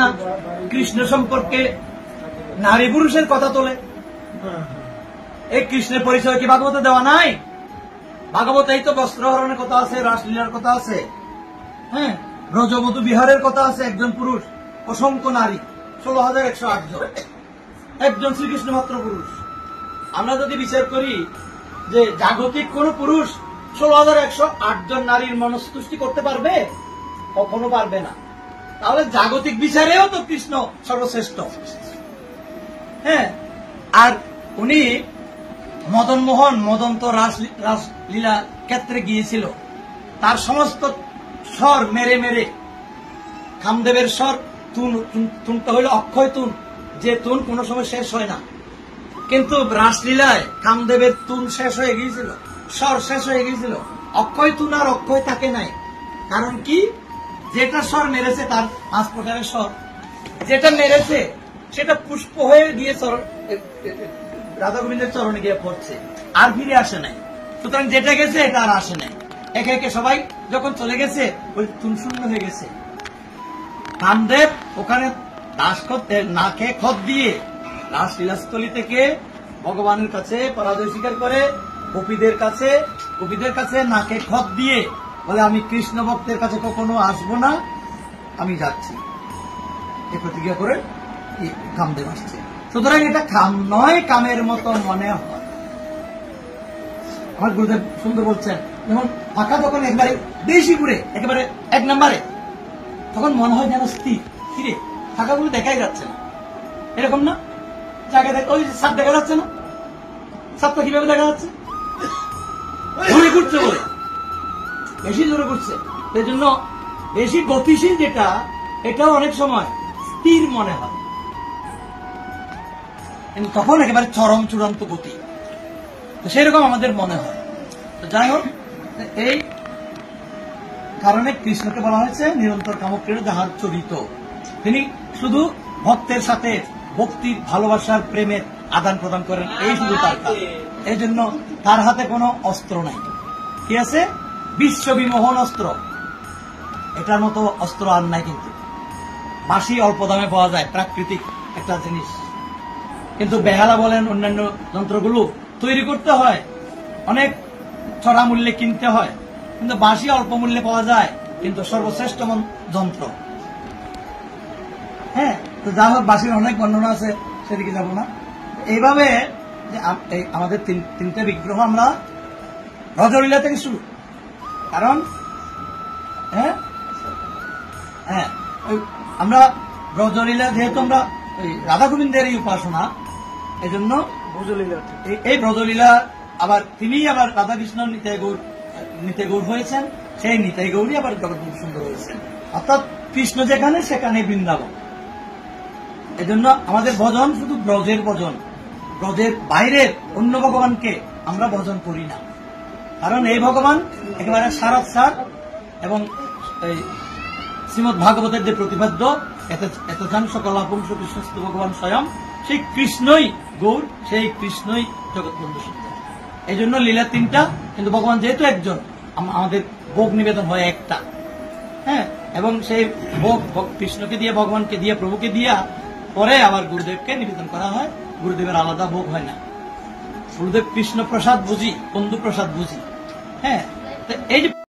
না কৃষ্ণ সম্পর্কে নারী পুরুষের কথা তোলে। এই কৃষ্ণের পরিচয় কি ভাগবতে দেওয়া নাই? ভাগবতেই তো বস্ত্রহরণের কথা আছে, রাসলীলার কথা আছে, হ্যাঁ, ব্রজবধূ বিহারের কথা আছে। একজন পুরুষ, অসংখ্য নারী, 16,108 জন, একজন শ্রীকৃষ্ণ মাত্র পুরুষ। আমরা যদি বিচার করি যে জাগতিক কোন পুরুষ 16,108 জন নারীর মনস্তুষ্টি করতে পারবে? কখনো পারবে না। তাহলে জাগতিক বিচারেও তো কৃষ্ণ সর্বশ্রেষ্ঠ। হ্যাঁ, আর উনি মদন মোহন মদন্ত রাসলীলা ক্ষেত্রে গিয়েছিল, তার সমস্ত স্বর মেরে মেরে, কামদেবের স্বর তুনটা হইল অক্ষয় তুন, যে তুন কোন সময় শেষ হয় না। কিন্তু রাসলীলায় কামদেবের তুন শেষ হয়ে গিয়েছিল, স্বর শেষ হয়ে গিয়েছিল, অক্ষয় তুন আর অক্ষয় থাকে নাই। কারণ কি? যেটা স্বর মেরেছে তার 5 প্রকারের স্বর, যেটা মেরেছে সেটা পুষ্প হয়ে গিয়ে রাধা গোবিন্দের চরণে গিয়ে পড়ছে, আর ফিরে আসে নাই। সুতরাং যেটা গেছে এটা আর আসে নাই। একে একে সবাই যখন চলে গেছে ওই তুন শূন্য হয়ে গেছে। কামদেব ওখানে নাকে খত দিয়ে রাসলীলাস্থলী থেকে ভগবানের কাছে পরাজয় স্বীকার করে, গোপীদের কাছে নাকে খত দিয়ে বলে, আমি কৃষ্ণ ভক্তের কাছে কখনো আসবো না, আমি যাচ্ছি। এই প্রতিজ্ঞা করে কামদেব আসছে। সুতরাং এটা কাম নয়, কামের মতো মনে হয়। আমার গুরুদেব সুন্দর বলছেন, যেমন ফাঁকা যখন একবারে বেশি ঘুরে, একেবারে 1 নম্বরে, তখন মনে হয় যেন স্থির, ফিরে ফাঁকাগুলো দেখাই যাচ্ছে না, এরকম না? জায়গা ওই সাপ দেখা যাচ্ছে না, সাপটা কিভাবে দেখা যাচ্ছে? জোরে ঘুরছে বলে, বেশি জোরে ঘুরছে। সেই জন্য বেশি গতিশীল যেটা, এটাও অনেক সময় স্থির মনে হয়, কিন্তু তখন একেবারে চরম চূড়ান্ত গতি, সেরকম আমাদের মনে হয়। তো যাই হোক, এই কারণে কৃষ্ণকে বলা হয়েছে নিরন্তর কামক্রীড়া যাহার চরিত। তিনি শুধু ভক্তের সাথে ভক্তির, ভালোবাসার, প্রেমের আদান প্রদান করেন, এই শুধু তার কাজ। এই জন্য তার হাতে কোনো অস্ত্র নাই। কি আছে? বিশ্ব বিমোহন অস্ত্র। এটার মতো অস্ত্র আর নাই। কিন্তু বাঁশি অল্প দামে পাওয়া যায়, প্রাকৃতিক একটা জিনিস, কিন্তু বেহালা বলেন অন্যান্য যন্ত্রগুলো তৈরি করতে হয়, অনেক চড়া মূল্যে কিনতে হয়। কিন্তু বাঁশি অল্প মূল্যে পাওয়া যায়, কিন্তু সর্বশ্রেষ্ঠ যন্ত্র। হ্যাঁ, তো যা হোক, বাঁশির অনেক বর্ণনা আছে, সেদিকে যাব না। এইভাবে আমাদের তিনটে বিগ্রহ আমরা ব্রজলীলা থেকে শুরু। কারণ হ্যাঁ হ্যাঁ আমরা ব্রজলীলা, যেহেতু আমরা রাধা গোবিন্দের এই উপাসনা, এই জন্য এই ব্রজলীলা, আবার তিনি আবার রাধা কৃষ্ণ নিতাই গৌর হয়েছেন, সেই নিতাই গৌরী আবার জগৎ সুন্দর হয়েছেন। অর্থাৎ কৃষ্ণ যেখানে সেখানে বৃন্দাবন। এই জন্য আমাদের ভজন শুধু ব্রজের ভজন, ব্রজের বাইরের অন্য ভগবানকে আমরা ভজন করি না। কারণ এই ভগবান একেবারে সারাৎসার, এবং শ্রীমদ্ ভাগবতের যে প্রতিপাদ্য এত জান সকলাপং কৃষ্ণস্তু ভগবান স্বয়ং, সেই কৃষ্ণই গৌর, সেই কৃষ্ণই জগৎবন্ধু সুন্দর। এই জন্য লীলা 3টা, কিন্তু ভগবান যেহেতু একজন, আমাদের ভোগ নিবেদন হয় একটা। হ্যাঁ, এবং সেই ভোগ কৃষ্ণকে দিয়ে, ভগবানকে দিয়ে, প্রভুকে দিয়া পরে আবার গুরুদেবকে নিবেদন করা হয়। গুরুদেবের আলাদা ভোগ হয় না। গুরুদেব কৃষ্ণ প্রসাদ বুঝি, বন্ধু প্রসাদ বুঝি। হ্যাঁ, এই যে